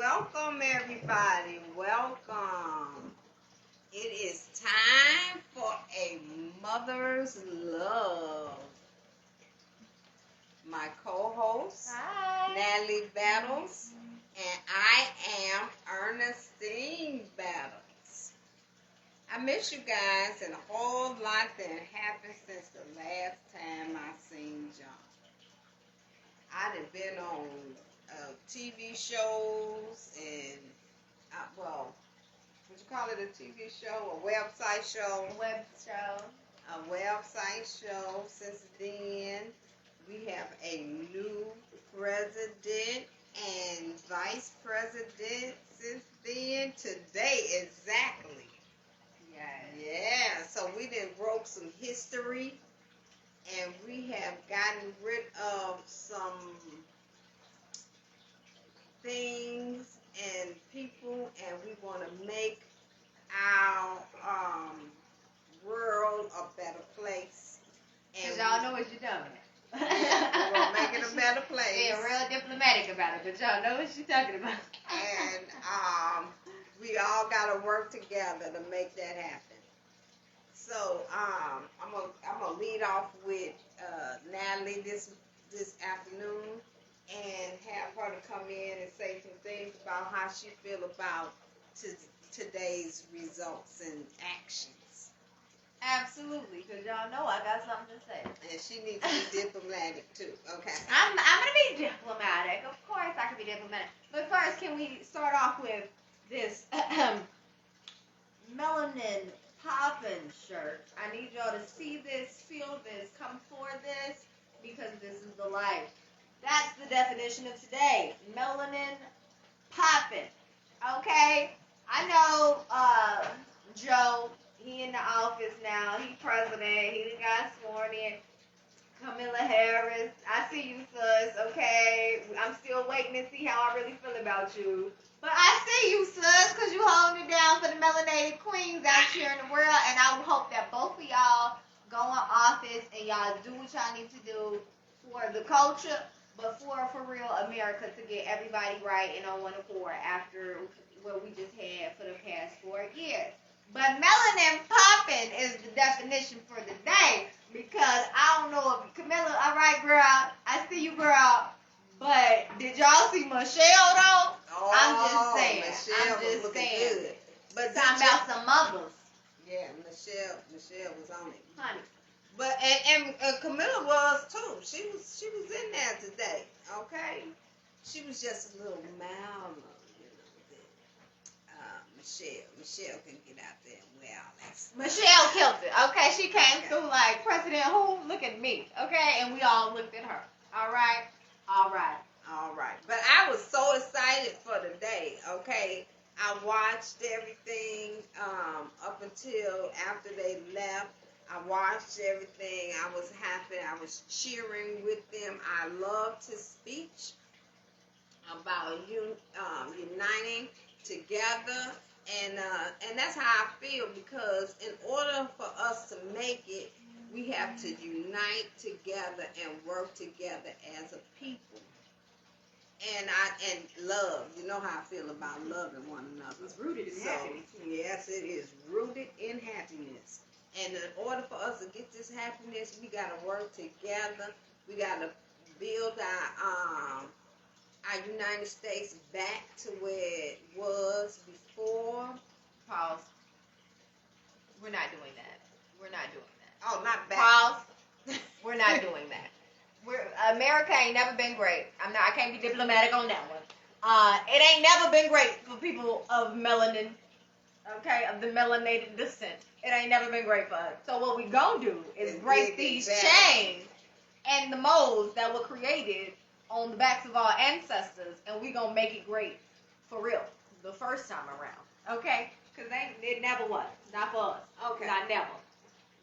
welcome everybody. Welcome. It is time for a mother's love. My co-host, Hi. Natalie Battles, and I am Ernestine Battles. I miss you guys, and a whole lot that happened since the last time I seen John. I'd have been on TV shows and, would you call it a TV show, a website show? Web show. A website show. Since then, we have a new president and vice president since then. Today, exactly. Yeah, so we done broke some history, and we have gotten rid of some things and people, and we want to make our world a better place. Because y'all know what you're doing. We're going to make it a better place. Being real diplomatic about it, but y'all know what you're talking about. And we all got to work together to make that happen. So I'm gonna lead off with Natalie this afternoon and have her to come in and say some things about how she feel about today's results and actions. Absolutely, because y'all know I got something to say. And she needs to be diplomatic too. Okay. I'm gonna be diplomatic. Of course, I can be diplomatic. But first, can we start off with this melanin poppin' shirt? I need y'all to see this, feel this, come for this, because this is the life. That's the definition of today. Melanin poppin'. Okay? I know Joe, he in the office now. He president. He done got sworn in. Kamala Harris, I see you, sus, okay? I'm still waiting to see how I really feel about you. But I see you, sus, because you holding it down for the melanated queens out here in the world, and I would hope that both of y'all go in office and y'all do what y'all need to do for the culture, but for real America, to get everybody right and on one accord after what we just had for the past 4 years. But melanin popping is the definition for the day, because I don't know if Camilla, all right, girl, I see you, girl. But did y'all see Michelle though? Oh, I'm just saying. Michelle I'm was just looking saying. good. But Talking about some mothers, yeah, Michelle was on it. honey. But and Camilla was too. She was in there today. Okay, she was just a little milder, Michelle can get out there and wear all that stuff. Michelle killed it. Okay, she came through like President who? Look at me. Okay, and we all looked at her. All right. But I was so excited for the day. Okay, I watched everything up until after they left. I watched everything. I was happy. I was cheering with them. I loved his speech about uniting together, and that's how I feel, because in order for us to make it, we have to unite together and work together as a people. And love. You know how I feel about loving one another. It's rooted in happiness. Yes, it is rooted in happiness. And in order for us to get this happiness, we gotta work together. We gotta build our United States back to where it was before. Pause. We're not doing that. We're not doing that. Oh, not back. Pause. We're not doing that. America ain't never been great. I can't be diplomatic on that one. It ain't never been great for people of melanin, okay, of the melanated descent. It ain't never been great for us. So what we gonna do is break these chains and the molds that were created on the backs of our ancestors, and we gonna make it great for real the first time around, okay? Because it never was. Not for us. Okay. Not never.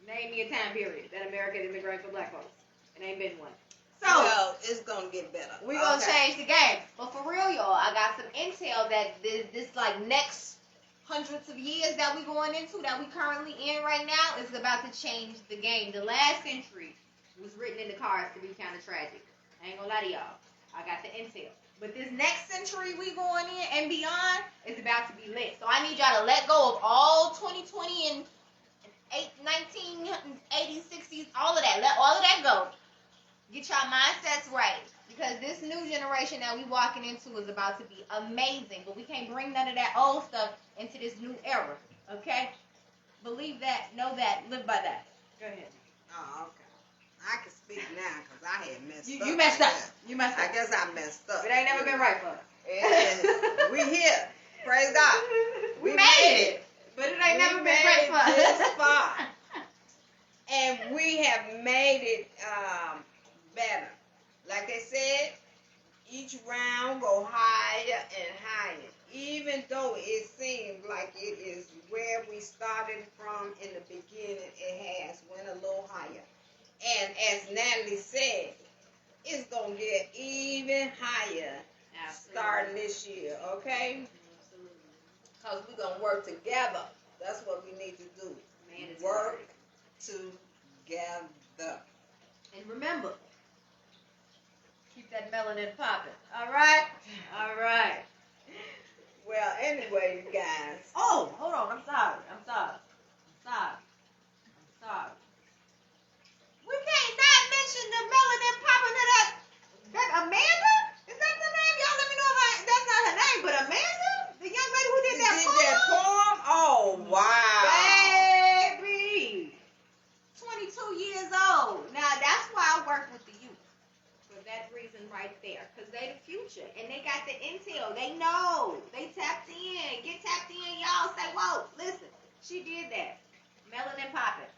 Name me a time period that America has been great for black folks. It ain't been one. So, well, it's gonna get better. We're gonna change the game. But for real, y'all, I got some intel that this like next hundreds of years that we going into, that we currently in right now, is about to change the game. The last century was written in the cards to be kind of tragic. I ain't gonna lie to y'all. I got the intel. But this next century we going in and beyond is about to be lit. So I need y'all to let go of all 2020 and 1980s, 60s, all of that. Let all of that go. Get y'all mindsets right. Because this new generation that we walking into is about to be amazing. But we can't bring none of that old stuff into this new era. Okay? Believe that, know that, live by that. Go ahead. Oh, okay. I can speak now because I had messed up. You messed up. I You messed up. guess I messed up. It ain't never been right for us. And we here. Praise God. We made it. But it ain't never been right for us. This far. And we have made it better. Like I said, each round go higher and higher. Even though it seems like it is where we started from in the beginning, it has went a little higher. And as Natalie said, it's going to get even higher starting this year, okay? Because we're going to work together. That's what we need to do. Work together. And remember, keep that melanin popping. All right? All right. Well, anyway, you guys. Oh, hold on. I'm sorry. We can't not mention the melanin popping of that Amanda? Is that the name? Y'all let me know if that's not her name, but Amanda? The young lady who did that poem? Oh, wow. Baby. 22 years old. Now, that's why I work with the youth. For that reason right there. Because they the future. And they got the intel. They know. They tapped in. Get tapped in, y'all. Say, whoa, listen. She did that. Melanin popping.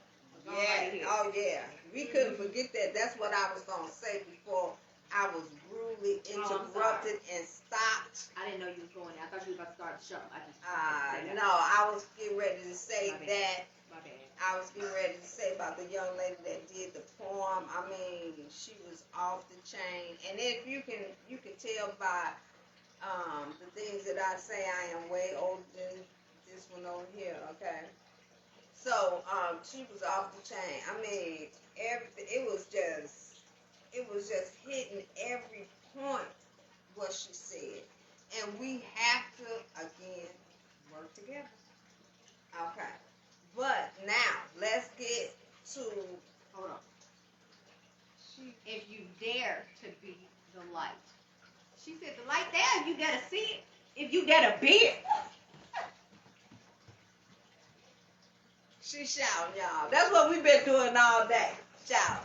Yeah. Right, Oh, yeah. We couldn't forget that. That's what I was going to say before I was rudely interrupted and stopped. I didn't know you was going there. I thought you was about to start the show. No, I was getting ready to say that. My bad. I was getting ready to say about the young lady that did the poem. I mean, she was off the chain. And if you can tell by the things that I say, I am way older than this one over here. Okay. So she was off the chain. I mean, everything. It was just hitting every point what she said. And we have to again work together. Okay. But now let's get to. Hold on. If you dare to be the light. She said the light there, you dare to see it. If you dare to be it. She shouting, y'all. That's what we've been doing all day. Shout.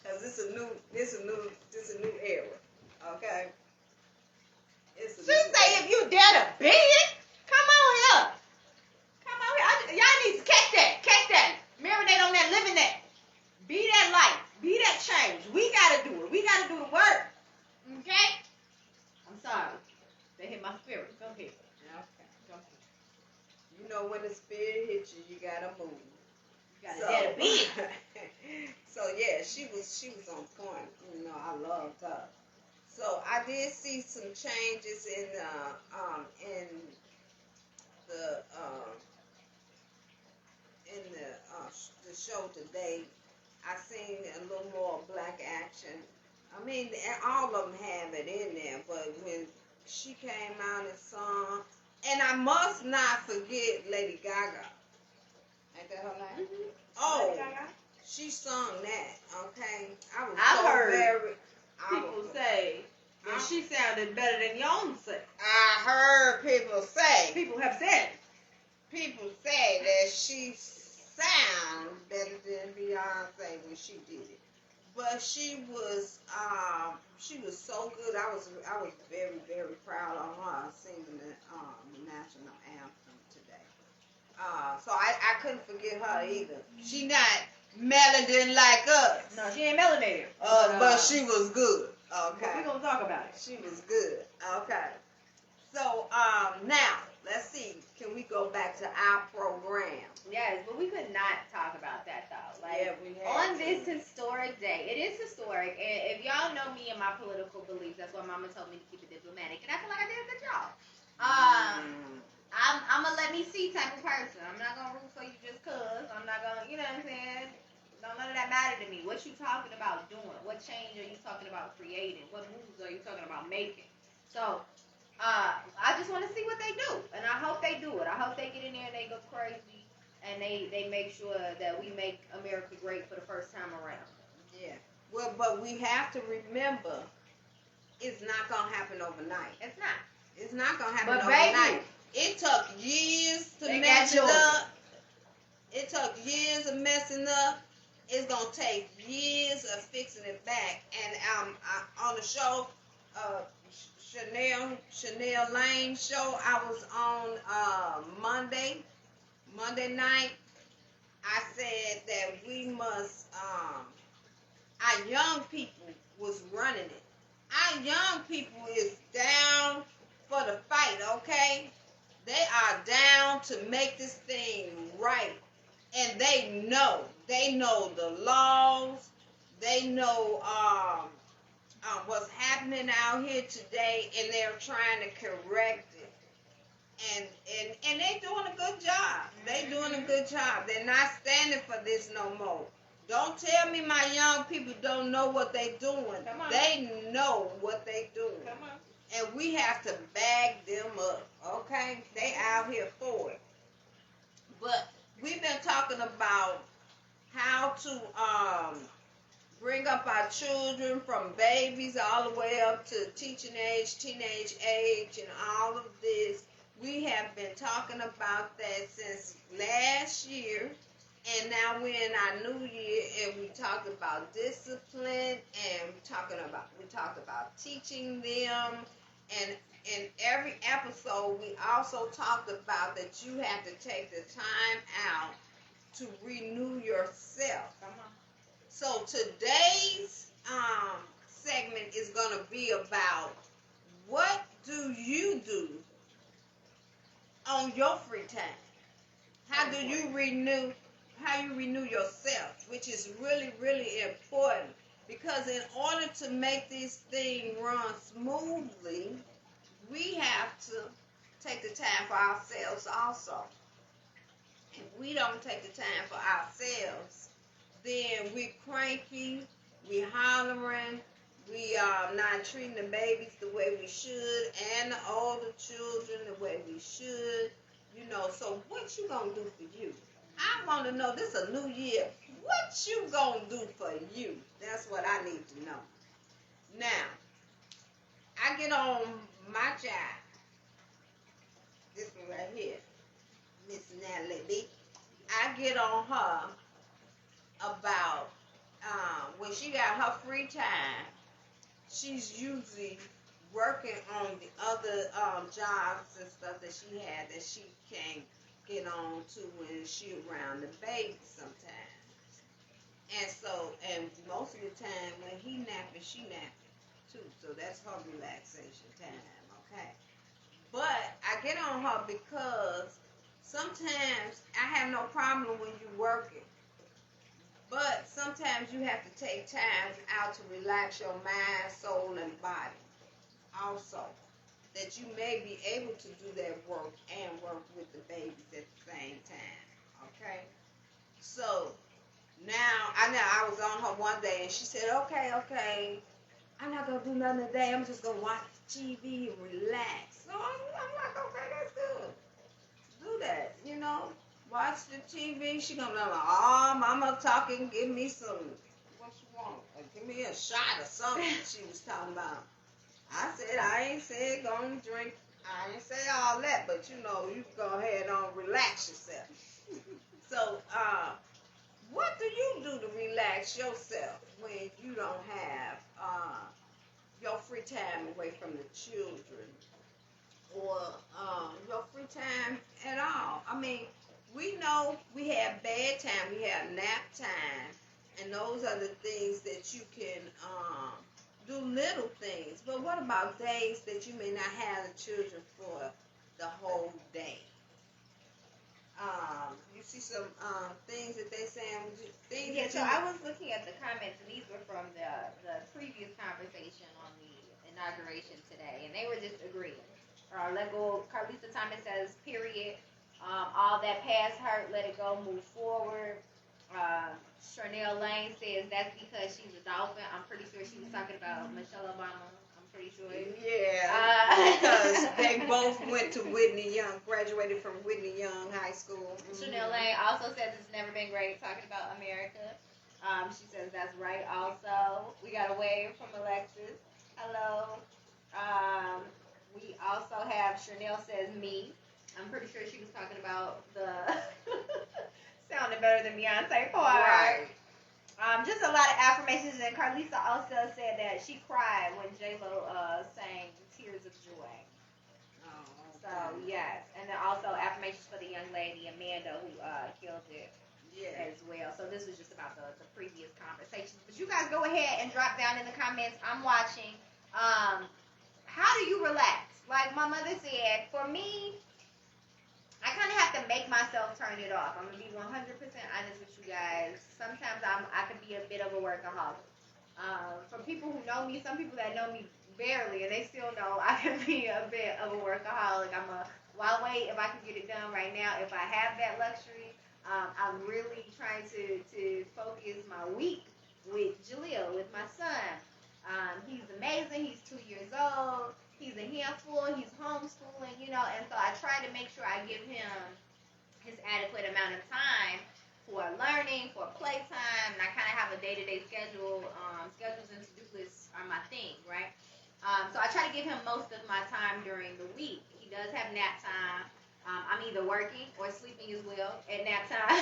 Cause this a new era. Okay. She say if you dare to be it, come on here. Y'all need to catch that. Marinate on that, live in that. Be that light. Be that change. We gotta do it. We gotta do the work. Okay? I'm sorry. They hit my spirit. Go ahead. Okay. You know when the spirit hits you, you gotta move. You gotta dare to be it. So yeah, she was on point. You know, I loved her. So I did see some changes in the show today. I seen a little more black action. I mean, all of them have it in there, but when she came out and sung, and I must not forget Lady Gaga. Ain't that her name? Mm-hmm. Oh, she sung that. Okay, I've heard people say that she sounded better than Beyonce. I heard people say. People have said. People say that she sound better than Beyonce when she did it. But she was so good. I was very, very proud of her singing the national anthem today. So I couldn't forget her either. She not melanated like us. No, she ain't melanated. But she was good. Okay. We're gonna talk about it. She was good. Okay. So now let's see. Can we go back to our program? Yes, but we could not talk about that though. Like, yeah, we had on this historic day, it is historic. And if y'all know me and my political beliefs, that's why Mama told me to keep it diplomatic, and I feel like I did a good job. I'm a let me see type of person. I'm not gonna root for you just cause. I'm not gonna, you know what I'm saying? Don't none of that matter to me. What you talking about doing? What change are you talking about creating? What moves are you talking about making? So, I just want to see what they do, and I hope they do it. I hope they get in there and they go crazy, and they make sure that we make America great for the first time around. Yeah. Well, but we have to remember, it's not gonna happen overnight. It's not. It's not gonna happen But overnight. baby, It took years to they mess got it yours. up. It took years of messing up. It's gonna take years of fixing it back. And on the show, Chanel Lane show, I was on Monday night. I said that we must, our young people was running it. Our young people is down for the fight, okay? They are down to make this thing right. And they know the laws. They know what's happening out here today, and they're trying to correct it. And they doing a good job. They doing a good job. They're not standing for this no more. Don't tell me my young people don't know what they doing. They know what they doing. Come on. And we have to bag them up. Okay? They out here for it. But we've been talking about how to bring up our children from babies all the way up to teaching age, teenage age, and all of this. We have been talking about that since last year, and now we're in our new year, and we talked about discipline, and we talked about teaching them, and in every episode we also talked about that you have to take the time out to renew yourself. Come on. So today's segment is going to be about what do you do on your free time? How do you renew yourself, which is really, really important, because in order to make this thing run smoothly, we have to take the time for ourselves also. If we don't take the time for ourselves, then we're cranky, we hollering, we are not treating the babies the way we should, and the older children the way we should. So what you gonna do for you? I want to know, this a new year. What you gonna do for you? That's what I need to know. Now, I get on my job. This one right here, Miss Natalie. I get on her about when she got her free time. She's usually working on the other jobs and stuff that she had that she can't get on to when she around the baby sometimes. And most of the time when he napping, she napping too. So that's her relaxation time, okay? But I get on her because sometimes I have no problem when you're working. But sometimes you have to take time out to relax your mind, soul, and body. Also, that you may be able to do that work and work with the babies at the same time. Okay? So now I was on her one day and she said, okay, I'm not gonna do nothing today. I'm just gonna watch TV and relax. So I'm like, okay, that's good. Do that, Watch the TV. She gonna be like, oh, mama talking, give me some, what you want? Give me a shot or something she was talking about. I said, I ain't said go and drink. I ain't say all that, but you go ahead and relax yourself. So, what do you do to relax yourself when you don't have your free time away from the children or your free time at all? I mean, we know we have bedtime, we have nap time, and those are the things that you can do little things. But what about days that you may not have the children for the whole day? You see some things that they saying. Yeah, so I was looking at the comments, and these were from the previous conversation on the inauguration today, and they were just agreeing. Carlisa Thomas says, period. All that past hurt, let it go, move forward. Chanel Lane says that's because she's a dolphin. I'm pretty sure she was talking about Michelle Obama. I'm pretty sure. Yeah, because they both went to Whitney Young, graduated from Whitney Young High School. Chanel Lane also says it's never been great talking about America. She says that's right. Also, we got a wave from Alexis. Hello. Um, we also have Chanel says me. I'm pretty sure she was talking about the sounding better than Beyonce part. Right. Just a lot of affirmations, and Carlisa also said that she cried when J Lo sang "Tears of Joy." So yes, and then also affirmations for the young lady Amanda who killed it as well. So this was just about the previous conversations. But you guys go ahead and drop down in the comments. I'm watching. How do you relax? Like my mother said, for me, I kind of have to make myself turn it off. I'm gonna be 100% honest with you guys. Sometimes I can be a bit of a workaholic. For people who know me, some people that know me barely, and they still know I can be a bit of a workaholic. Why wait if I can get it done right now? If I have that luxury, I'm really trying to focus my week with Jaleel, with my son. He's amazing. He's 2 years old. He's a handful. He's homeschooling, and so I try to make sure I give him his adequate amount of time for learning, for playtime, and I kind of have a day-to-day schedule. Schedules and to-do lists are my thing, right? So I try to give him most of my time during the week. He does have nap time. I'm either working or sleeping as well at nap time.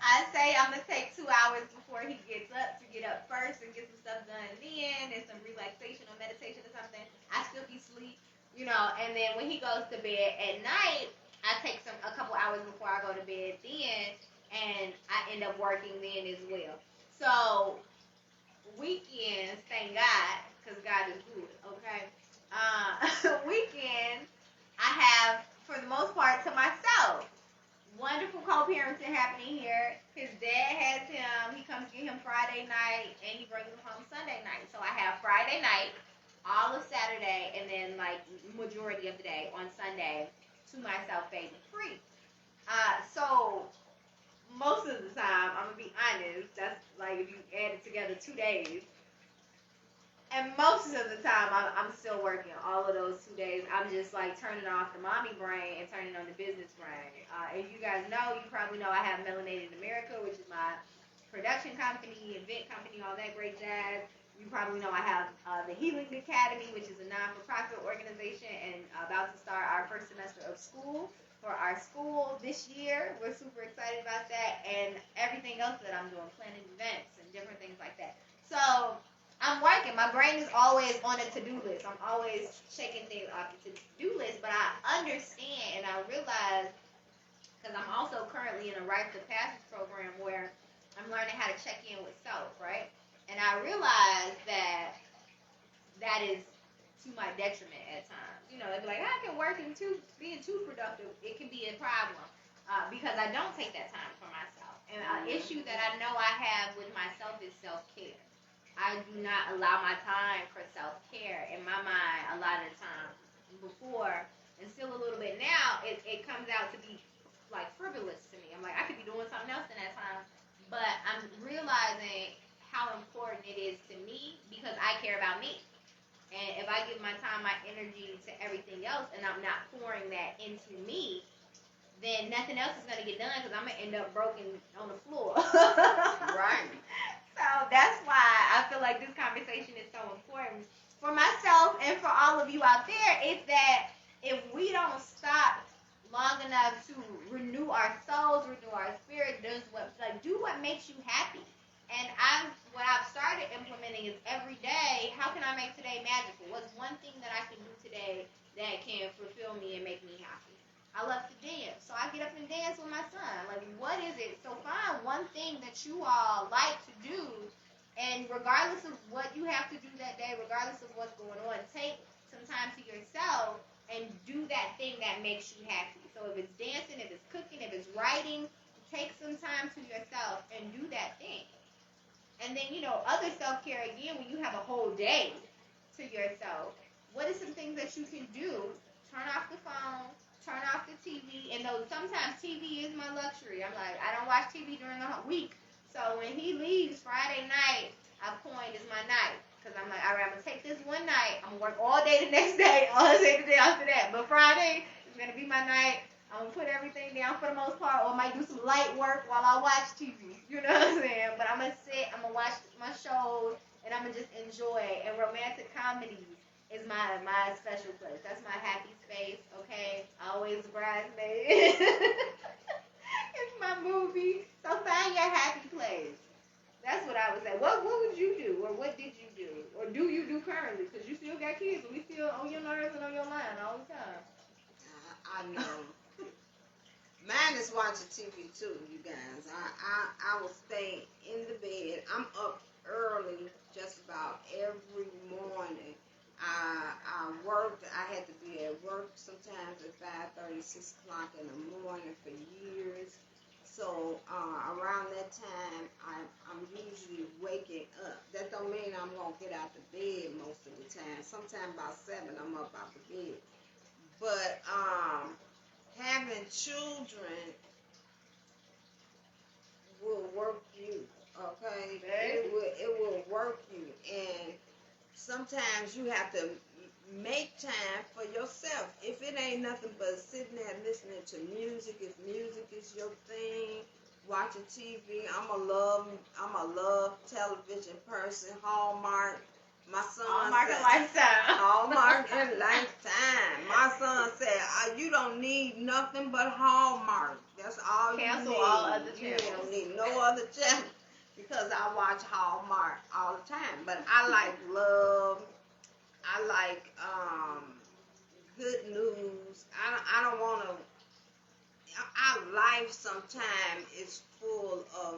I say I'm going to take 2 hours before he gets up to get up first and get some stuff done then and some relaxation or meditation or something. I still be asleep, and then when he goes to bed at night, I take a couple hours before I go to bed then, and I end up working then as well. So weekends, thank God, because God is good, okay? Weekends, I have, for the most part, to myself. Wonderful co-parenting happening here. His dad has him. He comes get him Friday night, and he brings him home Sunday night. So I have Friday night, all of Saturday, and then like majority of the day on Sunday to myself, baby, free. So most of the time, I'm gonna be honest. That's like if you add it together, 2 days. And most of the time, I'm still working. All of those 2 days, I'm just like turning off the mommy brain and turning on the business brain. If you guys know, you probably know I have Melanated America, which is my production company, event company, all that great jazz. You probably know I have the Healing Academy, which is a non-for-profit organization, and about to start our first semester of school for our school this year. We're super excited about that, and everything else that I'm doing, planning events and different things like that. So I'm working. My brain is always on a to-do list. I'm always checking things off the to-do list, but I understand and I realize, because I'm also currently in a Rite of Passage program where I'm learning how to check in with self, right? And I realize that is to my detriment at times. They'd be like, I can work and being too productive, it can be a problem because I don't take that time for myself. And an issue that I know I have with myself is self-care. I do not allow my time for self-care. In my mind, a lot of the time before, and still a little bit now, it comes out to be like frivolous to me. I'm like, I could be doing something else in that time, but I'm realizing how important it is to me because I care about me. And if I give my time, my energy to everything else, and I'm not pouring that into me, then nothing else is going to get done because I'm going to end up broken on the floor. Right. So that's why I feel like this conversation is so important for myself and for all of you out there. Is that if we don't stop long enough to renew our souls, renew our spirit, do what makes you happy. And what I've started implementing is every day, how can I make today magical? What's one thing that I can do today that can fulfill me and make me happy? I love to dance, so I get up and dance with my son. Like, what is it? So find one thing that you all like to do, and regardless of what you have to do that day, regardless of what's going on, take some time to yourself and do that thing that makes you happy. So if it's dancing, if it's cooking, if it's writing, take some time to yourself and do that thing. And then, other self-care, again, when you have a whole day to yourself, what are some things that you can do? Turn off the phone. Turn off the TV, and though sometimes TV is my luxury. I'm like, I don't watch TV during the week. So when he leaves Friday night, I've coined is my night. Because I'm like, all right, I'm going to take this one night. I'm going to work all day the next day, all day the day after that. But Friday is going to be my night. I'm going to put everything down for the most part, or I might do some light work while I watch TV. You know what I'm saying? But I'm going to sit, I'm going to watch my shows, and I'm going to just enjoy. And romantic comedies is my special place. That's my happy space, okay? Always bridesmaid. It's my movie. So find your happy place. That's what I would say. What would you do, or what did you do, or do you do currently? Because you still got kids, and we still on your nerves and on your mind all the time. I know. Mine is watching TV too, you guys. I will stay in the bed. I'm up early just about every morning. I worked. I had to be at work sometimes at 5:30, 6 o'clock in the morning for years. So around that time, I'm usually waking up. That don't mean I'm gonna get out the bed most of the time. Sometimes about 7, I'm up out the bed. But having children will work you, okay? It will work you, and sometimes you have to make time for yourself. If it ain't nothing but sitting there listening to music, if music is your thing, watching TV, I'm a love television person, Hallmark. My son Hallmark said, and Lifestyle. Hallmark and Lifetime. My son said, you don't need nothing but Hallmark. That's all Cancel you need. all other You channels. don't need no other channel because I watch Hallmark all the time. But I like love. I like good news. I don't want to. Our life sometimes is full of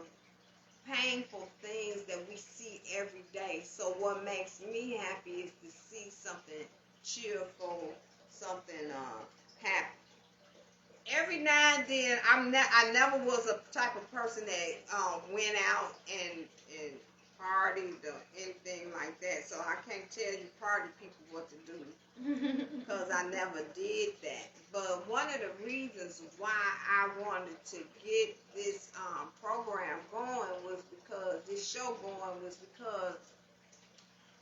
painful things that we see every day. So what makes me happy is to see something cheerful, something happy. Every now and then, I never was a type of person that went out and partied or anything like that. So I can't tell you party people what to do because I never did that. But one of the reasons why I wanted to get this program going was because this show going was because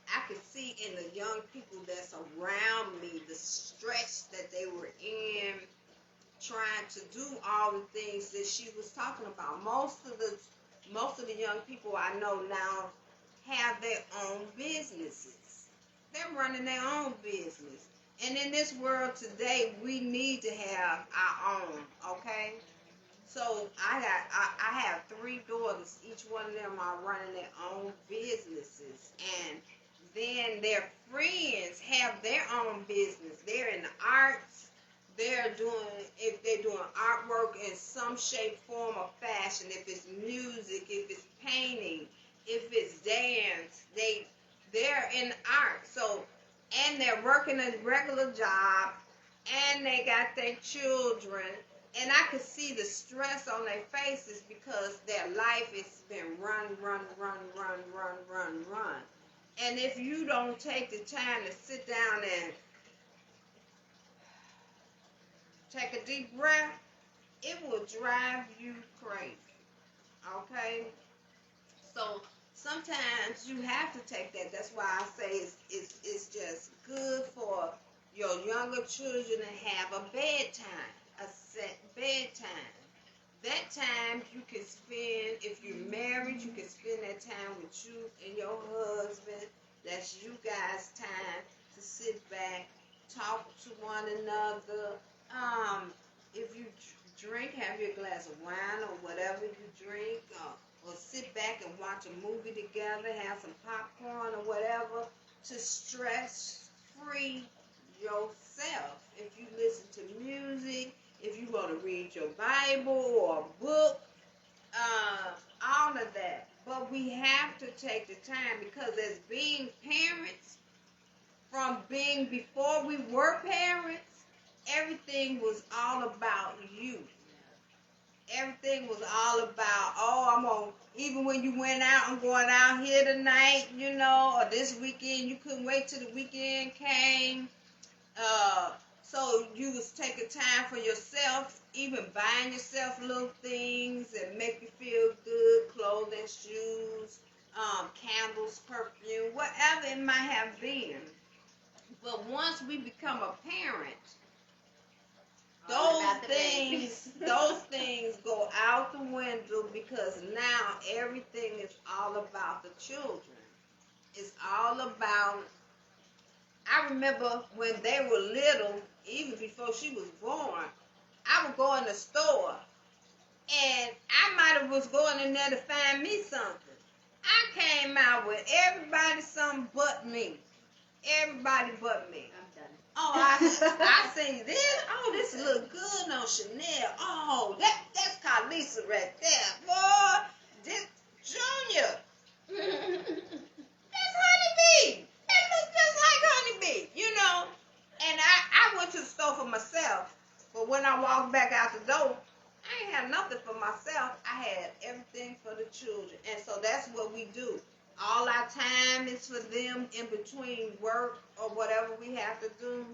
I could see in the young people that's around me the stress that they were in trying to do all the things that she was talking about. Most of the young people I know now have their own businesses. They're running their own business. And in this world today, we need to have our own, okay? So I have 3 daughters. Each one of them are running their own businesses. And then their friends have their own business. They're in the arts. If they're doing artwork in some shape, form, or fashion, if it's music, if it's painting, if it's dance, they're in art. So, and they're working a regular job, and they got their children, and I could see the stress on their faces because their life has been run. And if you don't take the time to sit down and take a deep breath, it will drive you crazy. Okay? So sometimes you have to take that. That's why I say it's just good for your younger children to have a bedtime, a set bedtime. That time you can spend, if you're married, you can spend that time with you and your husband. That's you guys' time to sit back, talk to one another. If you drink, have your glass of wine or whatever you drink, or sit back and watch a movie together, have some popcorn or whatever to stress free yourself. If you listen to music, if you want to read your Bible or a book, all of that. But we have to take the time because as being parents, from being before we were parents, everything was all about you. Everything was all about, even when you went out, I'm going out here tonight, or this weekend, you couldn't wait till the weekend came. So you was taking time for yourself, even buying yourself little things that make you feel good, clothing, shoes, candles, perfume, whatever it might have been. But once we become a parent, All about the baby. those things go out the window, because now everything is all about the children. It's all about. I remember when they were little, even before she was born, I would go in the store, and I might have was going in there to find me something. I came out with everybody something but me. Everybody but me. I'm done. Oh, I see this. Oh, this look good on Chanel. Oh, that's Carlisa right there. Boy, this Junior. That's Honeybee. That looks just like Honeybee, you know. And I went to the store for myself, but when I walked back out the door, I ain't had nothing for myself. I had everything for the children. And so that's what we do. All our time is for them in between work or whatever we have to do.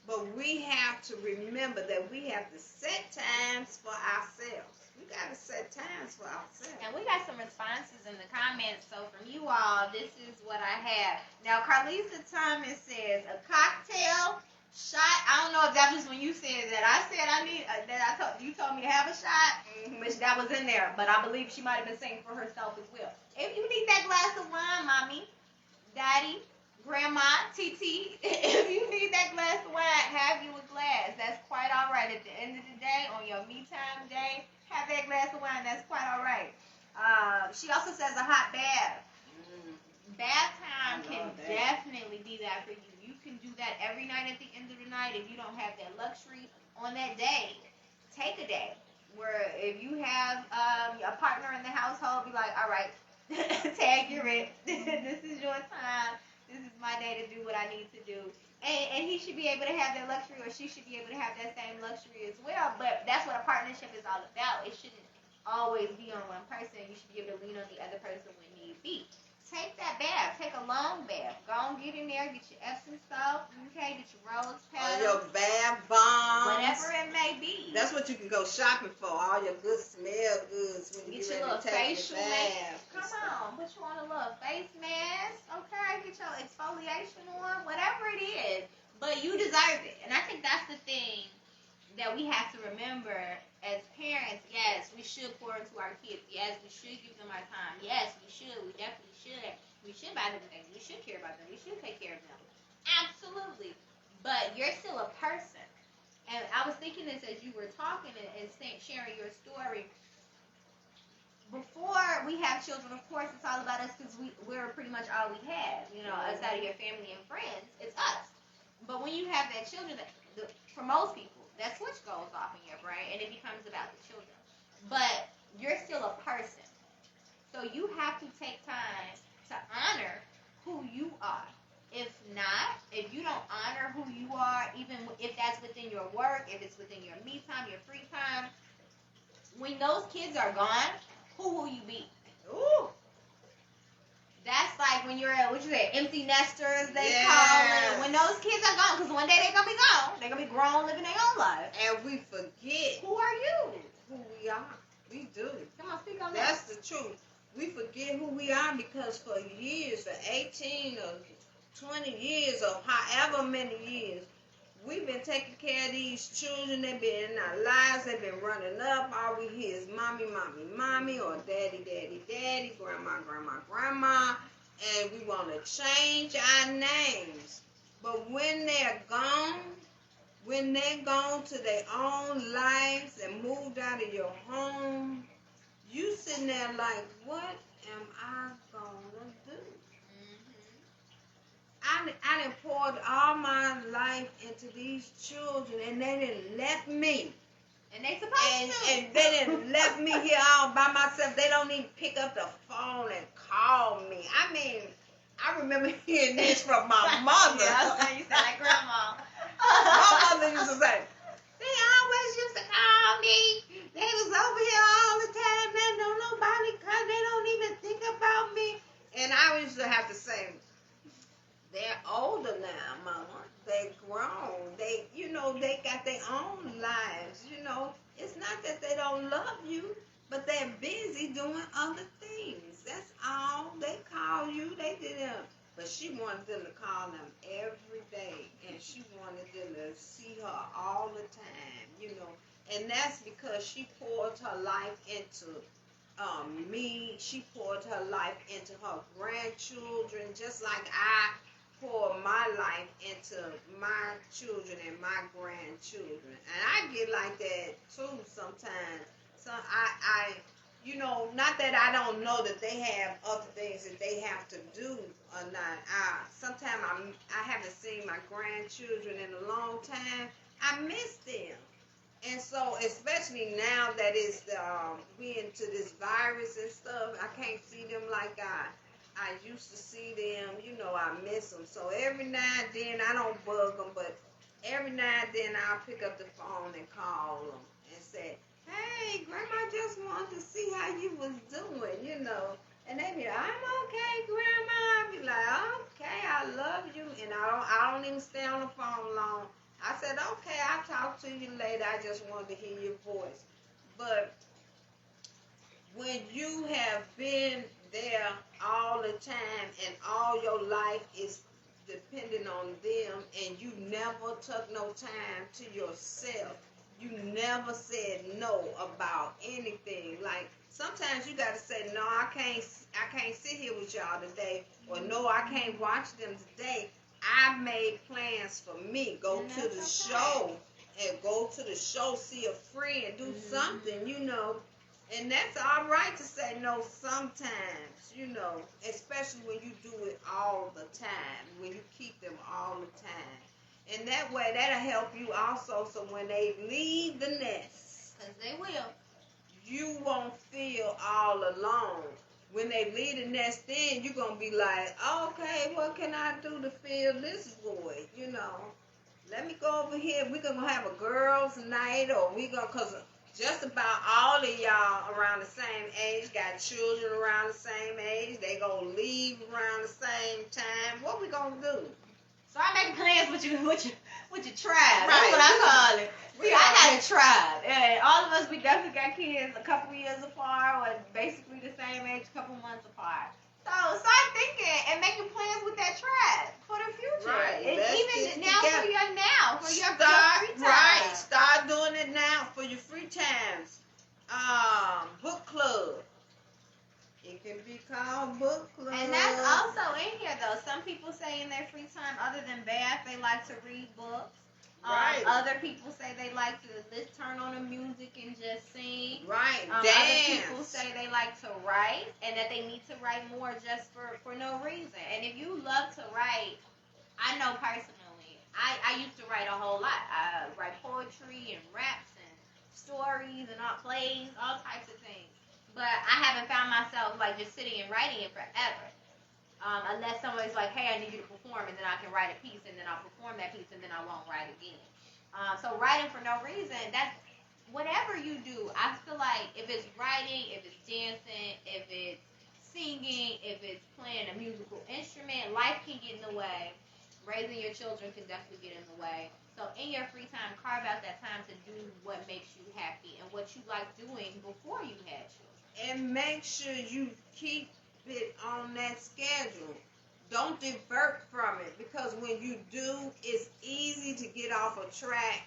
But we have to remember that we have to set times for ourselves. We got to set times for ourselves. And we got some responses in the comments. So from you all, this is what I have. Now, Carlisa Thomas says a cocktail shot. I don't know if that was when you said that. I said I need you told me to have a shot, which that was in there. But I believe she might have been saying for herself as well. If you need that glass of wine, mommy, daddy, grandma, TT, if you need that glass of wine, have you a glass. That's quite all right. At the end of the day, on your me time day, have that glass of wine. That's quite all right. She also says a hot bath. Bath time can definitely be that for you. You can do that every night at the end of the night. If you don't have that luxury on that day, take a day where if you have a partner in the household, be like, all right, tag your it. This is your time. This is my day to do what I need to do. And he should be able to have that luxury, or she should be able to have that same luxury as well. But that's what a partnership is all about. It shouldn't always be on one person. You should be able to lean on the other person when need be. Take that bath. Take a long bath. Go and get in there. Get your Epsom salt. Okay. Get your rose Or petals. your bath bombs. Whatever it may be. That's what you can go shopping for. All your good smell goods when you Get get your ready to little take facial your mask. bath. Come on. Put you on a little face mask. Okay. Get your exfoliation on. Whatever it is. But you deserve it. And I think that's the thing that we have to remember as parents. Yes, we should pour into our kids. Yes, we should give them our time. Yes, we should. We definitely should. We should buy them things. We should care about them. We should take care of them. Absolutely. But you're still a person. And I was thinking this as you were talking and sharing your story. Before we have children, of course, it's all about us because we're pretty much all we have. You know, outside of your family and friends, it's us. But when you have that children, for most people, that switch goes off in your brain and it becomes about the children. But you're still a person. So you have to take time to honor who you are. If not, if you don't honor who you are, even if that's within your work, if it's within your me time, your free time, when those kids are gone, who will you be? Ooh. That's like when you're what you say, empty nesters, they Yes. call it. When those kids are gone, because one day they're gonna be gone. They're gonna be grown, living their own life. And we forget Who are you? who we are. We do. Come on, speak on That's that. the truth. We forget who we are because for years, for 18 or 20 years or however many years, we've been taking care of these children. They've been in our lives. They've been running up. All we hear is mommy, mommy, mommy, or daddy, daddy, daddy, grandma, grandma, grandma. And we want to change our names. But when they're gone to their own lives and moved out of your home, you sitting there like, what am I gonna do? I done poured all my life into these children, and they didn't let me. And they supposed to. And they didn't let me here all by myself. They don't even pick up the phone and call me. I mean, I remember hearing this from my mother. Yeah, you sound like grandma. My mother used to say, they always used to call me. They was over here all the time. Man, don't nobody come. They don't even think about me. And I used to have to say, they're older now, Mama. They grown. They got their own lives. You know, it's not that they don't love you, but they're busy doing other things. That's all. They call you. They did them. But she wanted them to call them every day. And she wanted them to see her all the time, you know. And that's because she poured her life into me. She poured her life into her grandchildren, just like I pour my life into my children and my grandchildren. And I get like that too sometimes. So I you know, not that I don't know that they have other things that they have to do or not. Sometimes I haven't seen my grandchildren in a long time. I miss them. And so, especially now that it's we into this virus and stuff, I can't see them like I used to see them. You know, I miss them. So every now and then, I don't bug them, but every now and then I'll pick up the phone and call them and say, "Hey, Grandma, just wanted to see how you was doing," you know. And they be like, "I'm okay, Grandma." I be like, "Okay, I love you," and I don't even stay on the phone long. I said, "Okay, I'll talk to you later. I just wanted to hear your voice." But when you have been there all the time and all your life is depending on them and you never took no time to yourself, you never said no about anything. Like sometimes you gotta say, "No, I can't sit here with y'all today," or "No, I can't watch them today. I made plans for me. Go to the show and go to the show, see a friend, do something, you know." And that's all right to say no sometimes, you know, especially when you do it all the time, when you keep them all the time. And that way, that'll help you also, so when they leave the nest, Because they will. you won't feel all alone. When they leave the nest, then you're going to be like, "Okay, what can I do to fill this void?" You know, let me go over here. We're going to have a girls' night, or because just about all of y'all around the same age, got children around the same age. They going to leave around the same time. What we going to do? Start making plans with your tribe. That's Right. what I call it. We See, I got are- a tribe. And all of us, we definitely got kids a couple years apart, or basically the same age, a couple months apart. So start thinking and making plans with that tribe for the future. Right. And Let's even get now together. for your free time. Right. Start doing it now for your free times. Book club. It can be called book club. And that's also in here though. Some people say in their free time, other than bath, they like to read books. Right. Other people say they like to turn on the music and just sing. Right. Other Dance. people say they like to write and that they need to write more just for no reason. And if you love to write, I know personally, I used to write a whole lot. I write poetry and raps and stories and all plays, all types of things. But I haven't found myself like just sitting and writing it forever. Unless somebody's like, "Hey, I need you to perform," and then I can write a piece, and then I'll perform that piece, and then I won't write again. So writing for no reason, that's whatever you do. I feel like if it's writing, if it's dancing, if it's singing, if it's playing a musical instrument, life can get in the way. Raising your children can definitely get in the way. So in your free time, carve out that time to do what makes you happy and what you like doing before you had children. And make sure you keep it on that schedule. Don't divert from it, because when you do, it's easy to get off a track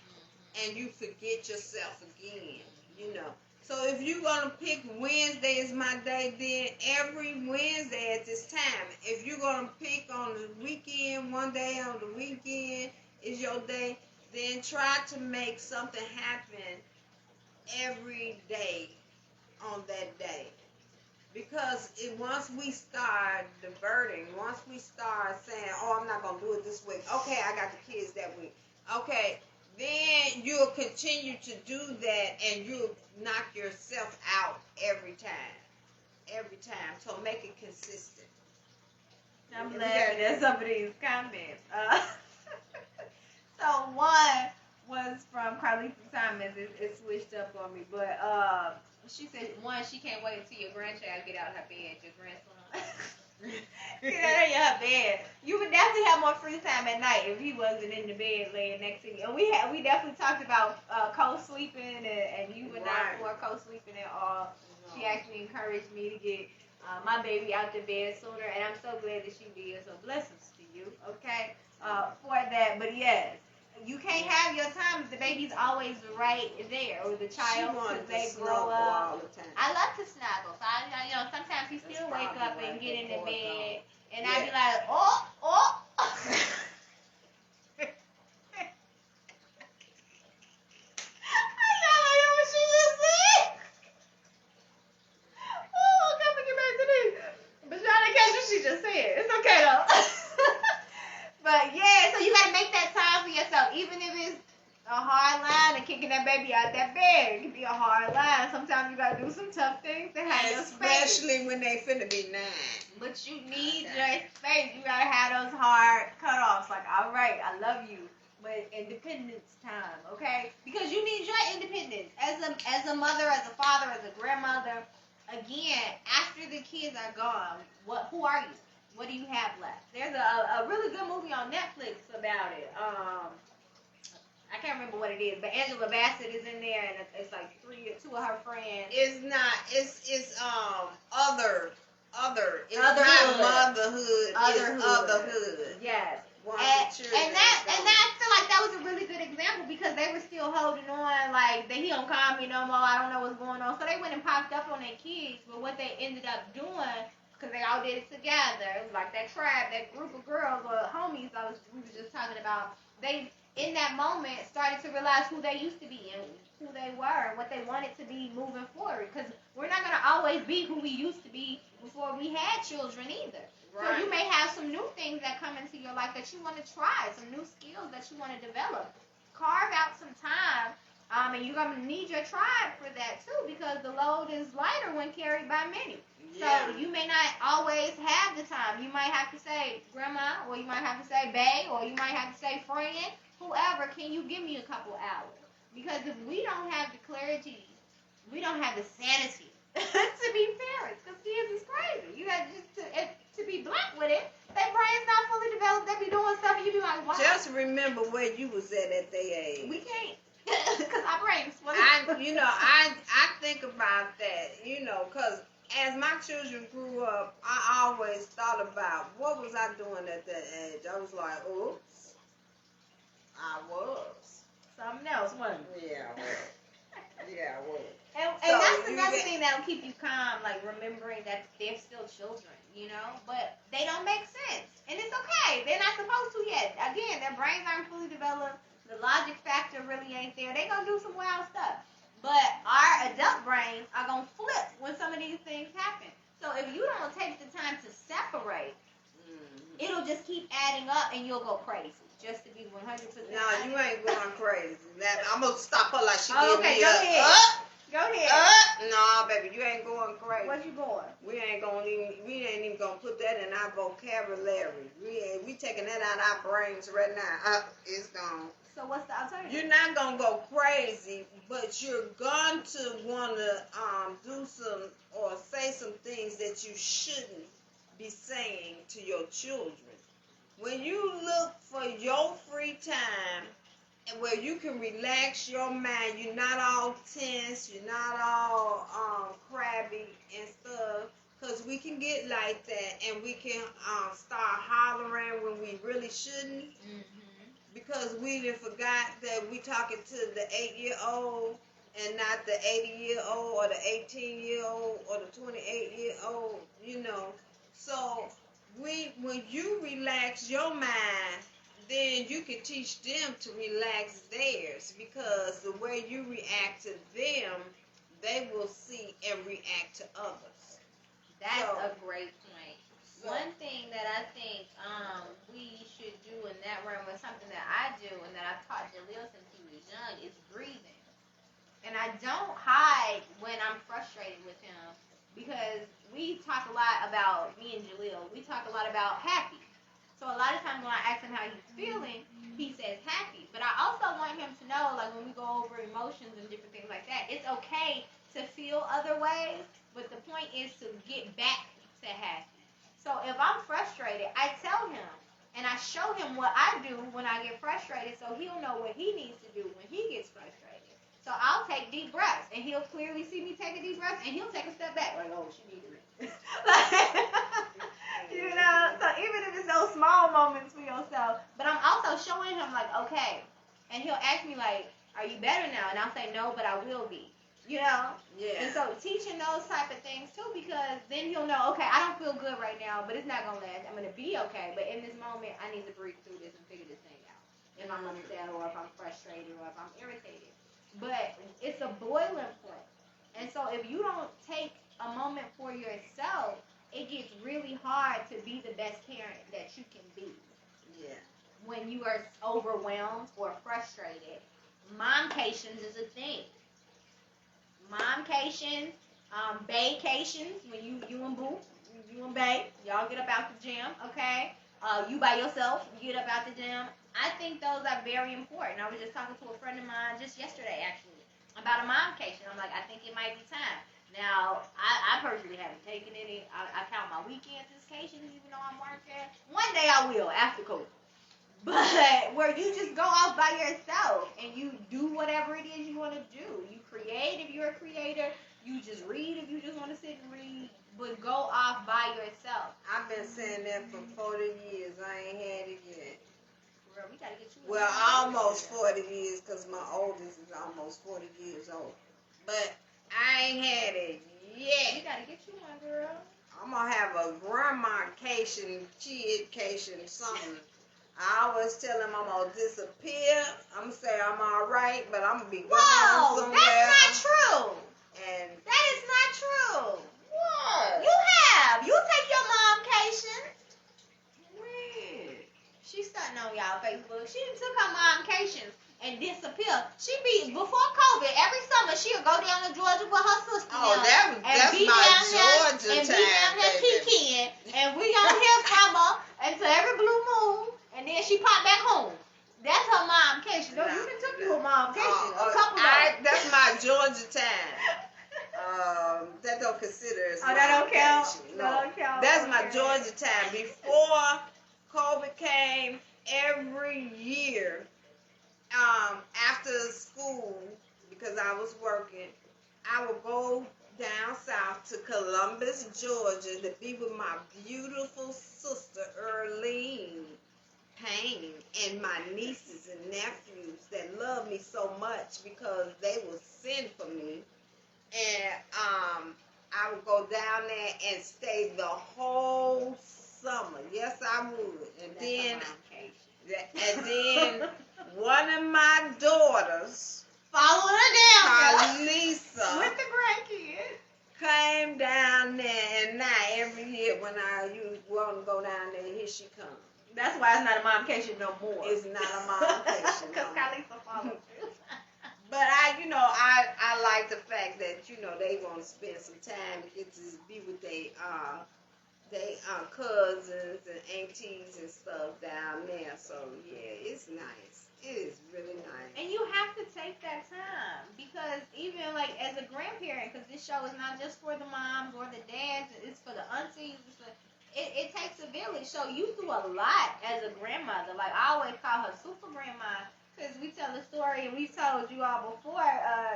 and you forget yourself again, you know. So if you're going to pick Wednesday as my day, then every Wednesday at this time. If you're going to pick on the weekend, one day on the weekend is your day, then try to make something happen every day on that day. Because once we start diverting, once we start saying, "Oh, I'm not going to do it this week. Okay, I got the kids that week." Okay, then you'll continue to do that and you'll knock yourself out every time. Every time. So make it consistent. I'm Yeah, laughing at some of these comments. So one was from Carlisa Thomas. It switched up on me, but she said one, she can't wait until your grandchild get out of her bed. Your grandson get out of your bed. You would definitely have more free time at night if he wasn't in the bed laying next to you. And we definitely talked about co-sleeping, and you were not Right. for co-sleeping at all. She actually encouraged me to get my baby out the bed sooner, and I'm so glad that she did. So blessings to you, okay, for that. But yes, you can't have your time if the baby's always right there, or the child, because they grow up. all the time. I love to snuggle. So sometimes he still wake up and get in the bed, and I be Yeah. like, oh, oh. I know what she just said. Oh, okay, we get back to this. But y'all didn't catch what she just said. It's okay though. But yeah, so you gotta make that time for yourself, even if it's a hard line and kicking that baby out that bed. It can be a hard line. Sometimes you gotta do some tough things to have your space. Especially when they finna be 9. But you need your space. You gotta have those hard cutoffs. Like, all right, I love you, but independence time, okay? Because you need your independence as a mother, as a father, as a grandmother. Again, after the kids are gone, who are you? What do you have left? There's a really good movie on Netflix about it. I can't remember what it is, but Angela Bassett is in there, and it's like two of her friends. It's not. It's other. It's Otherhood. not motherhood. Otherhood. It's otherhood. Yes. One And, of the children and I feel like that was a really good example because they were still holding on, like he don't call me no more, I don't know what's going on. So they went and popped up on their kids, but what they ended up doing, because they all did it together, it was like that tribe, that group of girls or homies we was just talking about, they in that moment started to realize who they used to be and who they were and what they wanted to be moving forward, because we're not going to always be who we used to be before we had children either. Right. So you may have some new things that come into your life that you want to try, some new skills that you want to develop. Carve out some time, and you're going to need your tribe for that too, because the load is lighter when carried by many. Yeah. So you may not always have the time. You might have to say, Grandma, or you might have to say, Bae, or you might have to say, friend, whoever, can you give me a couple hours? Because if we don't have the clarity, we don't have the sanity to be parents, because kids is crazy. You got just to be blunt with it, their brain's not fully developed. They be doing stuff, and you be like, wow. Just remember where you was at their age. We can't, because our brains. I think about that, because as my children grew up, I always thought about what was I doing at that age. I was like, oops, I was. Something else, wasn't it? Yeah, I was. Yeah, I was. And So that's you another get- thing that'll keep you calm, like remembering that they're still children, but they don't make sense. And it's okay. They're not supposed to yet. Again, their brains aren't fully developed. The logic factor really ain't there. They're going to do some wild stuff. But our adult brains are going to flip when some of these things happen. So if you don't take the time to separate, it'll just keep adding up and you'll go crazy. Just to be 100%. No, you ain't going crazy. I'm going to stop her like she Oh, did okay, me go up. ahead. Go ahead. No, baby, you ain't going crazy. What you going? We ain't even gonna put that in our vocabulary. We taking that out of our brains right now. It's gone. So what's the alternative? You're not gonna go crazy, but you're going to wanna do some or say some things that you shouldn't be saying to your children. When you look for your free time and where you can relax your mind, you're not all tense, you're not all crabby and stuff, because we can get like that and we can start hollering when we really shouldn't, because we done forgot that we talking to the 8-year-old and not the 80-year-old or the 18-year-old or the 28-year-old, So when you relax your mind, then you can teach them to relax theirs, because the way you react to them, they will see and react to others. That's So- a great point. One thing that I think we should do in that realm, or something that I do and that I've taught Jaleel since he was young, is breathing. And I don't hide when I'm frustrated with him, because we talk a lot about, me and Jaleel, we talk a lot about happy. So a lot of times when I ask him how he's feeling, he says happy. But I also want him to know, like when we go over emotions and different things like that, it's okay to feel other ways, but the point is to get back to happy. So if I'm frustrated, I tell him, and I show him what I do when I get frustrated, so he'll know what he needs to do when he gets frustrated. So I'll take deep breaths, and he'll clearly see me take a deep breath, and he'll take a step back, like, oh, she needed it. You know, so even if it's those small moments for yourself, but I'm also showing him, like, okay, and he'll ask me, like, are you better now? And I'll say, no, but I will be, you know? Yeah. And so teaching those type of things, too, because then he'll know, okay, I don't feel good right now, but it's not going to last. I'm going to be okay, but in this moment, I need to breathe through this and figure this thing out. If I'm upset, or if I'm frustrated, or if I'm irritated. But it's a boiling point. And so if you don't take a moment for yourself, it gets really hard to be the best parent that you can be. Yeah. When you are overwhelmed or frustrated. Momcations is a thing. Momcations, baycations, when you and Boo, you and Bay, y'all get up out the gym, okay? You by yourself, you get up out the gym. I think those are very important. I was just talking to a friend of mine just yesterday, actually, about a momcation. I'm like, I think it might be time. Now, I personally haven't taken any. I count my weekends as vacations, even though I'm working. One day I will, after COVID. But where you just go off by yourself and you do whatever it is you want to do. You create if you're a creator. You just read if you just want to sit and read. But go off by yourself. I've been saying that for 40 years. I ain't had it yet. Girl, we gotta get you. Well, almost 40 years, because my oldest is almost 40 years old. But I ain't had it We yet. gotta get you one, girl. I'm going to have a grandma-cation, kid-cation, something. I always tell them I'm going to disappear. I'm going to say I'm all right, but I'm going to be gone Whoa, somewhere. that's not true. And That is not true. what? You have. You take your momcation. When? She's starting on y'all Facebook. She done took her momcations and disappeared. She be, before COVID, every summer she'll go down to Georgia with her sister. Oh, now, that's be my down there, Georgia and time, be down there baby. kicking. And we don't hear from her until every blue moon. And then she pop back home. That's her momcation. No, you done took you a momcation. A couple of them. That's my Georgia time. That don't consider as Oh, that don't count? momcation. That No. don't count? That's my Okay. Georgia time. Before COVID came, every year, after school, because I was working, I would go down south to Columbus, Georgia, to be with my beautiful sister, Earlene Payne, and my nieces and nephews that love me so much because they will send for me. And I would go down there and stay the whole summer. Yes, I would. And That's then, her momcation. and then one of my daughters, Following her down there. Lisa, With the grandkids. came down there, and now every year when I want to go down there, here she comes. That's why it's not a momcation no more. It's not a momcation. Because no more. Kalisa followed you. But I like the fact that they want to spend some time, get to be with they cousins and aunties and stuff down there. So yeah, it's nice. It is really nice. And you have to take that time because even like as a grandparent, because this show is not just for the moms or the dads, it's for the aunties. It takes a village. So you do a lot as a grandmother. Like I always call her super grandma. Because we tell the story, and we've told you all before,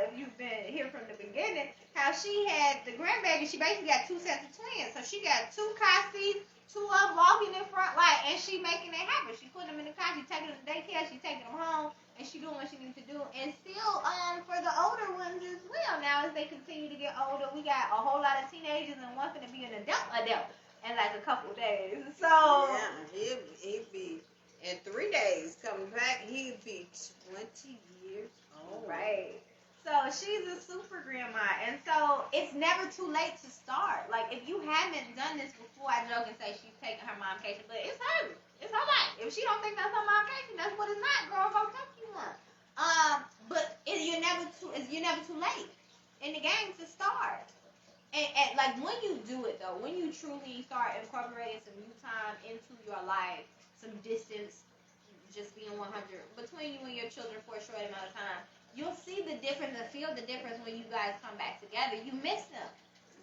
if you've been here from the beginning, how she had the grandbaby. She basically got 2 sets of twins. So she got 2 car seats, 2 of them walking in front, and she making it happen. She putting them in the car, she taking them to daycare, she taking them home, and she doing what she needs to do. And still, for the older ones as well, now as they continue to get older, we got a whole lot of teenagers and one finna be an adult in like a couple days. So Yeah, he'd be in 3 days coming back. He'd be 20 years old. right. So she's a super grandma, and so it's never too late to start. Like if you haven't done this before, I joke and say she's taking her momcation, but it's her. It's her life. If she don't think that's her momcation, that's what it's not. Girl, go take you one. But you're never too late in the game to start. And like when you do it though, when you truly start incorporating some new time into your life, some distance, just being 100 between you and your children for a short amount of time, you'll see the difference and feel the difference when you guys come back together. You miss them.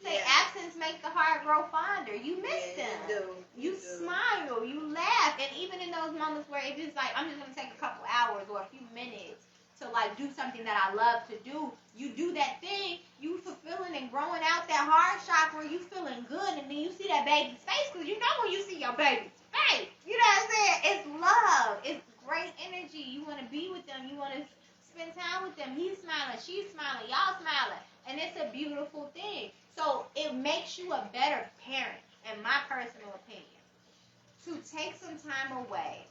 Say absence makes the heart grow fonder. You miss them. You smile, you laugh, and even in those moments where it's just like I'm just gonna take a couple hours or a few minutes to to like do something that I love to do, you do that thing, you fulfilling and growing out that heart chakra, you feeling good, and then you see that baby's face, because you know when you see your baby's face, you know what I'm saying? It's love. It's great energy. You want to be with them. You want to spend time with them. He's smiling. She's smiling. Y'all smiling. And it's a beautiful thing. So it makes you a better parent, in my personal opinion, to take some time away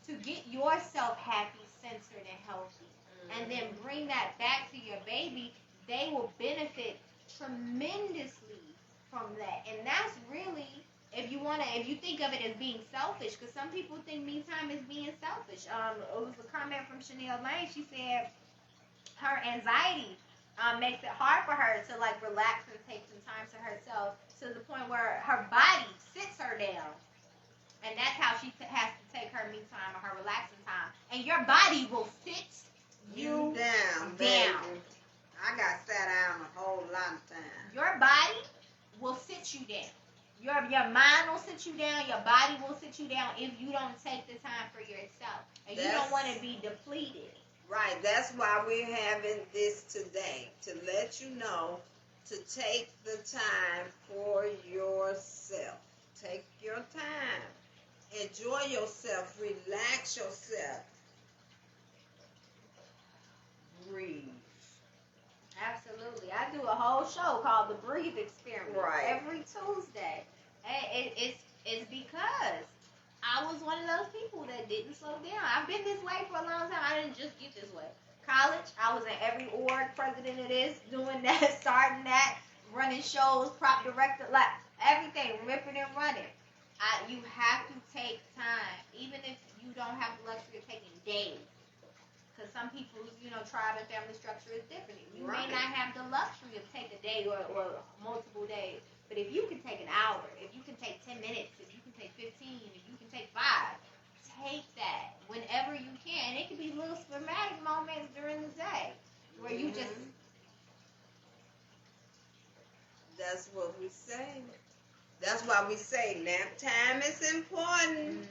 to get yourself happy, centered, and healthy, and then bring that back to your baby. They will benefit tremendously from that. And that's really, if you think of it as being selfish, because some people think me time is being selfish. It was a comment from Chanel Lane. She said her anxiety makes it hard for her to like relax and take some time to herself, to the point where her body sits her down. And that's how she has to take her me time or her relaxing time. And your body will sit you down, baby. I got sat down a whole lot of times. Your body will sit you down. Your mind will sit you down. Your body will sit you down if you don't take the time for yourself. And you don't want to be depleted. Right. That's why we're having this today, to let you know to take the time for yourself. Take your time. Enjoy yourself. Relax yourself. Breathe. Absolutely. I do a whole show called The Breathe Experiment every Tuesday. It's because I was one of those people that didn't slow down. I've been this way for a long time. I didn't just get this way. College, I was in every org, president of this, doing that, starting that, running shows, prop director, like everything, ripping and running. You have to take time, even if you don't have the luxury of taking days. Because some people's, tribe and family structure is different. You may not have the luxury of taking a day or multiple days. But if you can take an hour, if you can take 10 minutes, if you can take 15, if you can take 5, take that whenever you can. And it can be little sporadic moments during the day where you just... That's what we say. That's why we say nap time is important.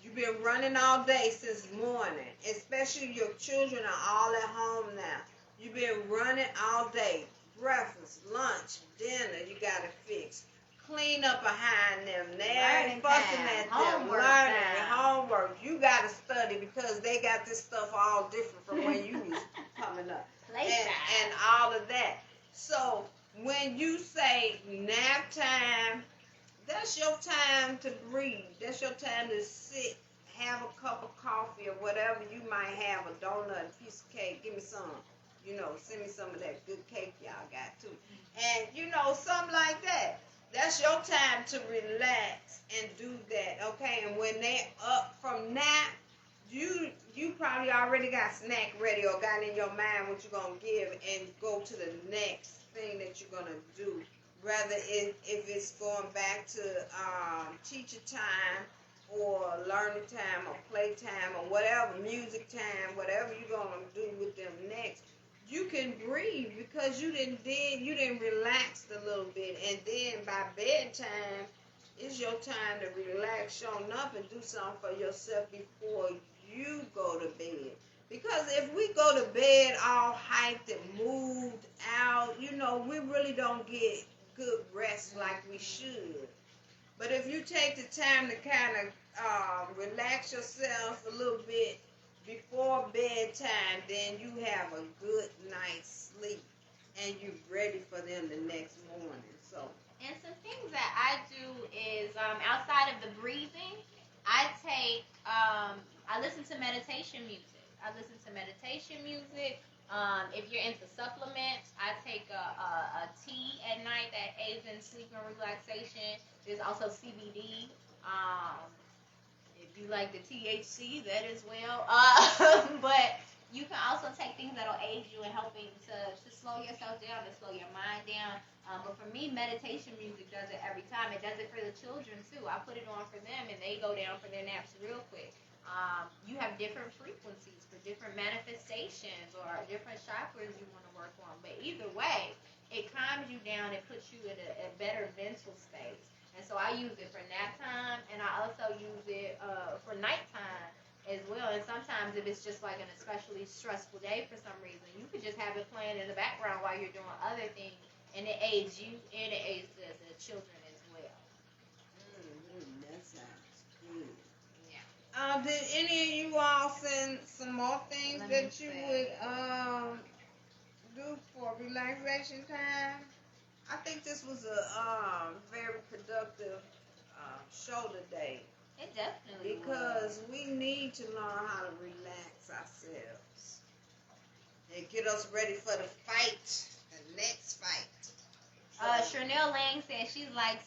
You've been running all day since morning, especially your children are all at home now. You've been running all day. Breakfast, lunch, dinner, you got to fix. Clean up behind them. They're fussing at them. Learning, homework. You got to study because they got this stuff all different from when you was coming up. And all of that. So when you say nap time, that's your time to breathe. That's your time to sit, have a cup of coffee or whatever you might have, a donut, a piece of cake. Give me some. Send me some of that good cake y'all got too. And, something like that. That's your time to relax and do that, okay? And when they up from nap, you probably already got snack ready or got in your mind what you're going to give and go to the next thing that you're going to do. Rather if it's going back to teacher time or learning time or play time or whatever, music time, whatever you're going to do with them next, you can breathe because you didn't relax a little bit. And then by bedtime, it's your time to relax, showing up and do something for yourself before you go to bed. Because if we go to bed all hyped and moved out, we really don't get good rest like we should. But if you take the time to kind of relax yourself a little bit before bedtime, then you have a good night's sleep and you're ready for them the next morning. So, and some things that I do is outside of the breathing, I listen to meditation music. If you're into supplements, I take a tea at night that aids in sleep and relaxation. There's also CBD. If you like the THC, that as well. But you can also take things that'll aid you in helping to slow yourself down, to slow your mind down. But for me, meditation music does it every time. It does it for the children too. I put it on for them, and they go down for their naps real quick. You have different frequencies for different manifestations or different chakras you want to work on. But either way, it calms you down. It puts you in a better mental space. And so I use it for nap time, and I also use it for nighttime as well. And sometimes if it's just like an especially stressful day for some reason, you could just have it playing in the background while you're doing other things, and it aids you and it aids the children as well. That sounds good. Yeah. Did any of you all send some more things Let me that you see. would do for relaxation time? I think this was a very productive show today It definitely because we need to learn how to relax ourselves and get us ready for the fight, the next fight. Chanel Lang says she's like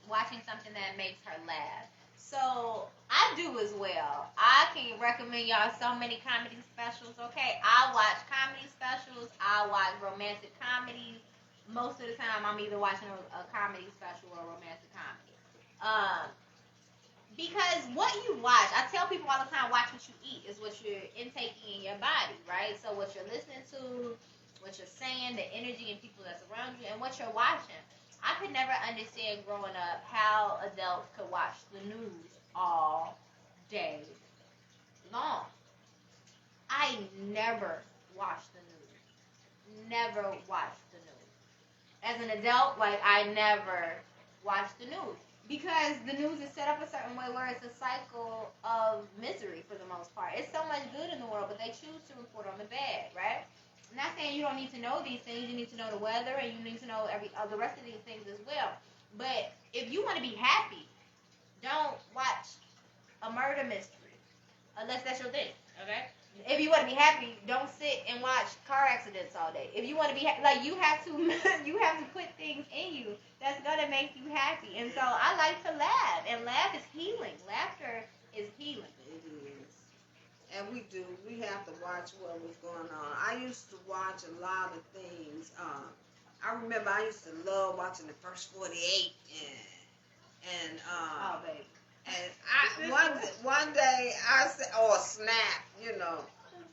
watching something that makes her laugh. So I do as well. I can recommend y'all so many comedy specials. Okay, I watch comedy specials. I watch romantic comedies. Most of the time, I'm either watching a comedy special or a romantic comedy. Because what you watch, I tell people all the time, watch what you eat is what you're intaking in your body, right? So what you're listening to, what you're saying, the energy and people that's around you, and what you're watching. I could never understand growing up how adults could watch the news all day long. I never watched the news. Never watched the news. As an adult, like, I never watched the news. Because the news is set up a certain way where it's a cycle of misery for the most part. It's so much good in the world, but they choose to report on the bad, right? I'm not saying you don't need to know these things. You need to know the weather, and you need to know the rest of these things as well. But if you want to be happy, don't watch a murder mystery unless that's your thing, okay? If you want to be happy, don't sit and watch car accidents all day. If you want to be like, you have to you have to put things in you that's gonna make you happy. And so I like to laugh, and laugh is healing. Laughter is healing. It is. And we do. We have to watch what was going on. I used to watch a lot of things. I remember I used to love watching the first 48 and Oh, baby. and one day I said, or Snap,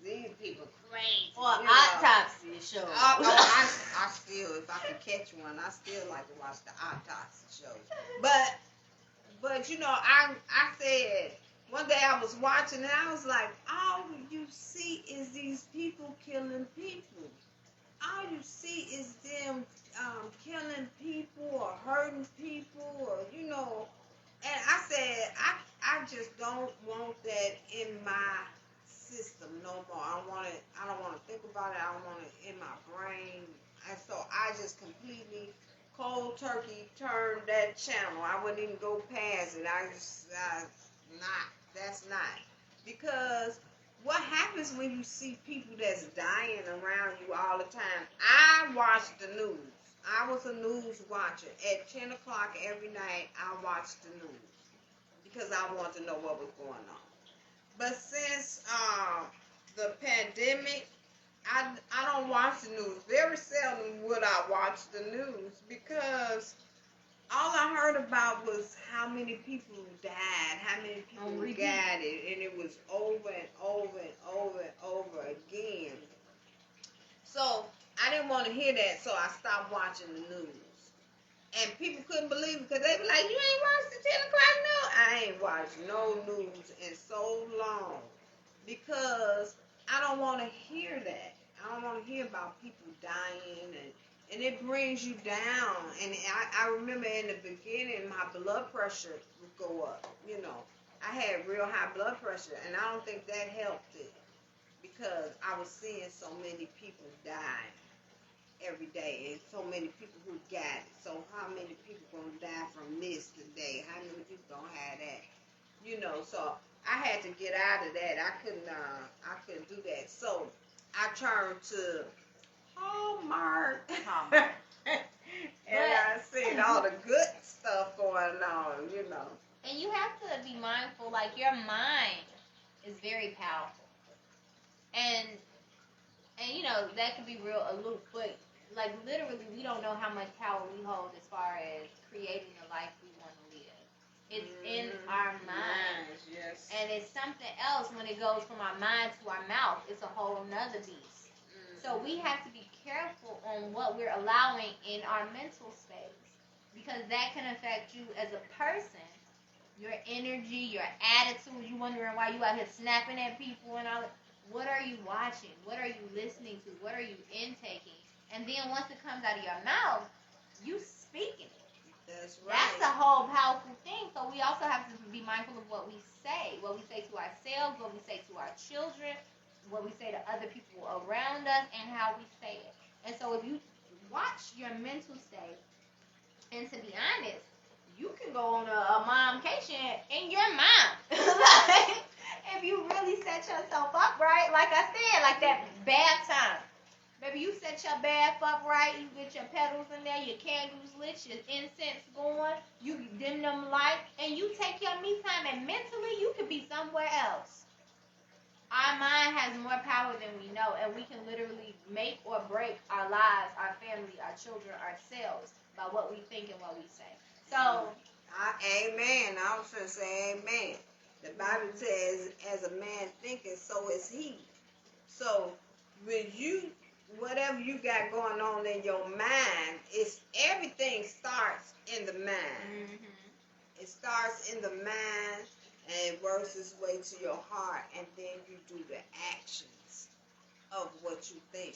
these people crazy. Or autopsy shows. I still, if I can catch one, I still like to watch the autopsy shows. But I said one day I was watching and I was like, all you see is these people killing people. All you see is them killing people or hurting people or And I said I just don't want that in my system no more. I don't want to think about it. I don't want it in my brain. And so I just completely cold turkey turned that channel. I wouldn't even go past it. That's not. Because what happens when you see people that's dying around you all the time? I watch the news. I was a news watcher. At 10 o'clock every night, I watched the news because I wanted to know what was going on. But since the pandemic, I don't watch the news. Very seldom would I watch the news because all I heard about was how many people died, how many people got it, and it was over and over and over and over again. So I didn't want to hear that, so I stopped watching the news. And people couldn't believe it because they be like, you ain't watched the 10 o'clock news? I ain't watched no news in so long because I don't want to hear that. I don't want to hear about people dying and it brings you down. And I remember in the beginning, my blood pressure would go up. I had real high blood pressure, and I don't think that helped it because I was seeing so many people die every day and so many people who got it. So how many people gonna die from this today? How many people gonna have that? So I had to get out of that. I couldn't do that. So I turned to Hallmark. And I seen all the good stuff going on. And you have to be mindful, like, your mind is very powerful. And that can be real aloof, but like literally we don't know how much power we hold as far as creating the life we want to live. It's in our mind. Yes. And it's something else when it goes from our mind to our mouth. It's a whole nother beast. So we have to be careful on what we're allowing in our mental space, because that can affect you as a person your energy, your attitude. You wondering why you out here snapping at people and all that. What are you watching? What are you listening to? What are you intaking? And then once it comes out of your mouth, you speaking it. That's right. That's a whole powerful thing. So we also have to be mindful of what we say to ourselves, what we say to our children, what we say to other people around us, and how we say it. And so if you watch your mental state, and to be honest, you can go on a momcation in your mind. Like, if you really set yourself up right, like I said, like that bath time. Baby, you set your bath up right, you get your petals in there, your candles lit, your incense going, you dim them lights, and you take your me time, and mentally you could be somewhere else. Our mind has more power than we know, and we can literally make or break our lives, our family, our children, ourselves by what we think and what we say. So, Amen. I was going to say amen. The Bible says, as a man thinketh, so is he. So, when you, whatever you got going on in your mind, everything starts in the mind. It starts in the mind, and it works its way to your heart, and then you do the actions of what you think.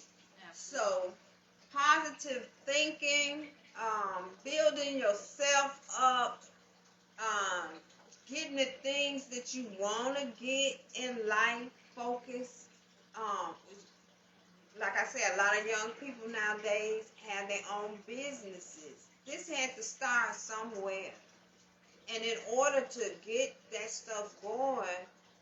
So, positive thinking, building yourself up, getting the things that you want to get in life, focus. Like I said, a lot of young people nowadays have their own businesses. This had to start somewhere. And in order to get that stuff going,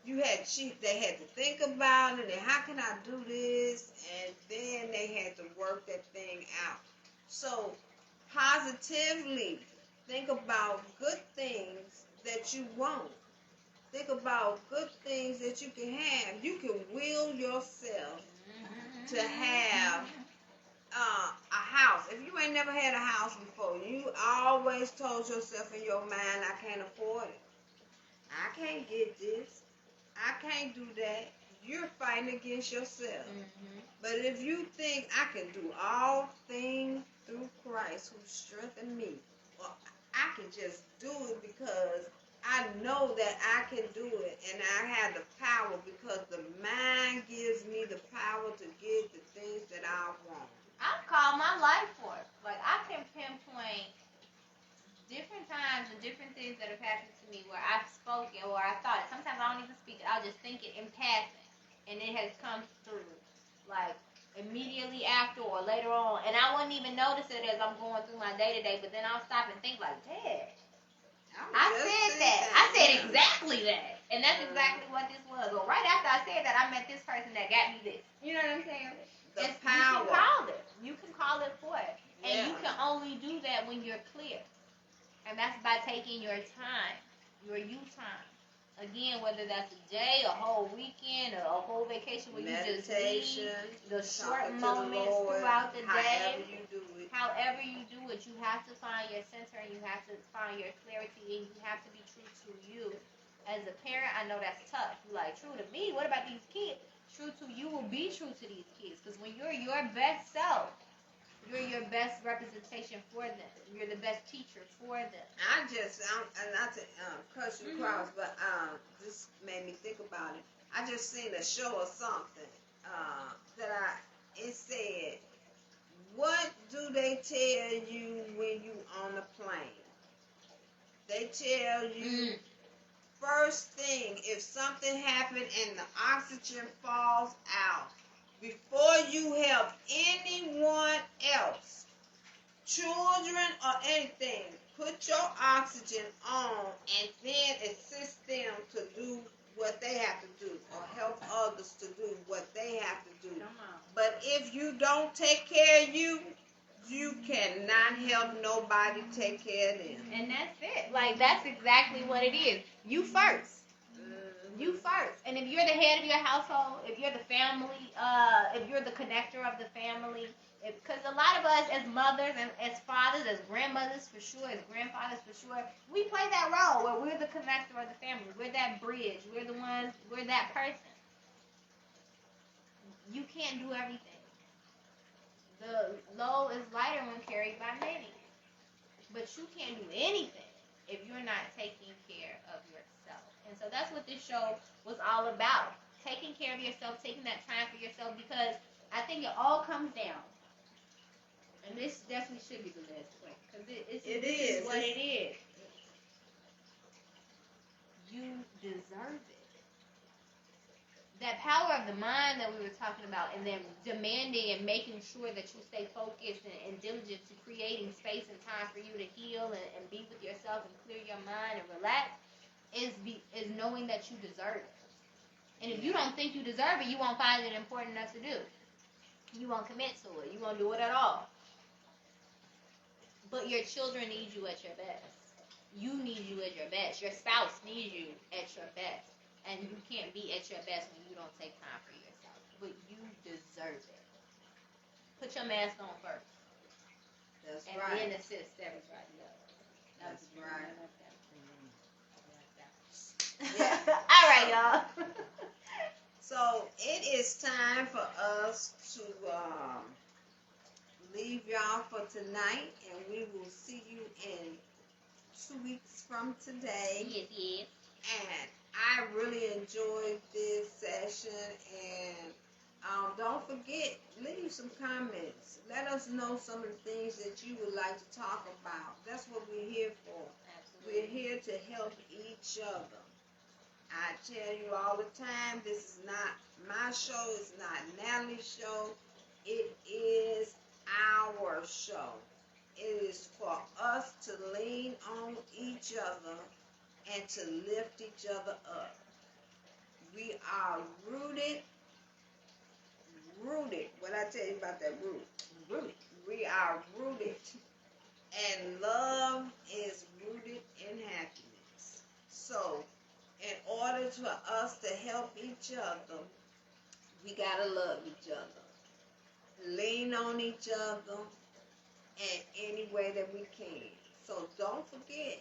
they had to think about it, and how can I do this? And then they had to work that thing out. So positively think about good things that you want. Think about good things that you can have. You can will yourself to have a house. If you ain't never had a house before, you always told yourself in your mind, I can't afford it. I can't get this. I can't do that. You're fighting against yourself. But if you think I can do all things through Christ who strengthened me, well, I can just do it because I know that I can do it, and I have the power because the mind gives me the power to get the things that I want. I call my life for it. Like, I can pinpoint different times and different things that have happened to me where I've spoken or I thought it. Sometimes I don't even speak it. I'll just think it in passing, and it has come through, like, immediately after or later on. And I wouldn't even notice it as I'm going through my day-to-day, but then I'll stop and think like, Dad, I said that. I said exactly that. And that's exactly what this was. But right after I said that, I met this person that got me this. You know what I'm saying? The power. You can call it. You can call it for it. And Yeah. you can only do that when you're clear. And that's by taking your time, your you time. Again, whether that's a day, a whole weekend, or a whole vacation where you just Meditation, need the short talking to the moments Lord, throughout the day. however you do it. However you do it, you have to find your center and you have to find your clarity and you have to be true to you. As a parent, I know that's tough. You're like, true to me? What about these kids? True to you will be true to these kids. Because when you're your best self, you're your best representation for them. You're the best teacher for them. I'm not to cut you across, but this made me think about it. I just seen a show or something it said, what do they tell you when you on a plane? They tell you first thing, if something happened and the oxygen falls out, before you help anyone else, children or anything, put your oxygen on and then assist them to do what they have to do or help others to do what they have to do. But if you don't take care of you, you cannot help nobody take care of them. And that's it. Like, that's exactly what it is. You first. You first. And if you're the head of your household, if you're the family, if you're the connector of the family, because a lot of us as mothers and as fathers, as grandmothers for sure, as grandfathers for sure, we play that role where we're the connector of the family. We're that bridge. We're that person. You can't do everything. The load is lighter when carried by many. But you can't do anything. if you're not taking care of yourself. And so that's what this show was all about. Taking care of yourself, taking that time for yourself, because I think it all comes down. And this definitely should be the last point, because this is what it is. You deserve it. That power of the mind that we were talking about, and then demanding and making sure that you stay focused and diligent to creating space and time for you to heal and be with yourself and clear your mind and relax, is knowing that you deserve it. And if you don't think you deserve it, you won't find it important enough to do. You won't commit to it. You won't do it at all. But your children need you at your best. You need you at your best. Your spouse needs you at your best. And you can't be at your best when you don't take time for yourself. But you deserve it. Put your mask on first. That's and right. then assist everybody else. That's right. Yeah. All right, y'all. So it is time for us to leave y'all for tonight, and we will see you in 2 weeks from today. Yes. And I really enjoyed this session, and don't forget, leave some comments. Let us know some of the things that you would like to talk about. That's what we're here for. Absolutely. We're here to help each other. I tell you all the time, this is not my show, it's not Natalie's show. It is our show. It is for us to lean on each other and to lift each other up. We are rooted. What I tell you about that root? Rooted. We are rooted. And love is rooted in happiness. So, in order for us to help each other, we gotta love each other. Lean on each other in any way that we can. So don't forget,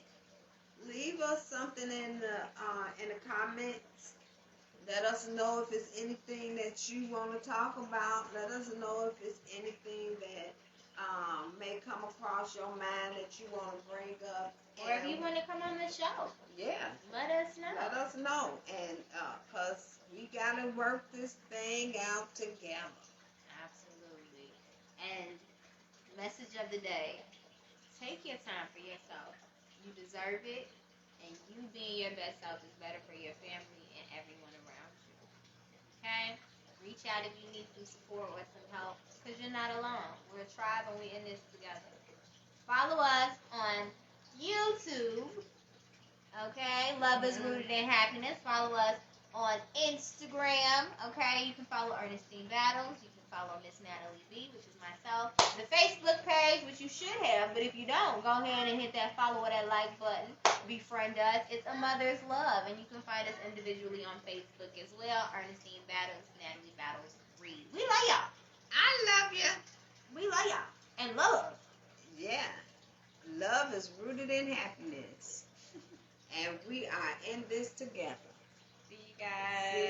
leave us something in the comments. Let us know if it's anything that you want to talk about. Let us know if it's anything that may come across your mind that you want to bring up. Or if you want to come on the show. Yeah. Let us know. Let us know. And because we got to work this thing out together. Absolutely. And message of the day, take your time for yourself. You deserve it. And you being your best self is better for your family and everyone around you. Okay? Reach out if you need some support or some help, because you're not alone. We're a tribe and we're in this together. Follow us on YouTube. Okay? Love is rooted in happiness. Follow us on Instagram. Okay? You can follow Ernestine Battles. You can follow Miss Natalie B, which is myself. The Facebook page, which you should have, but if you don't, go ahead and hit that follow or that like button. Befriend us. It's A Mother's Love, and you can find us individually on Facebook as well. Ernestine Battles, Natalie Battles, Reed. We love y'all. I love you. We love y'all. And love. Yeah. Love is rooted in happiness. And we are in this together. See you guys.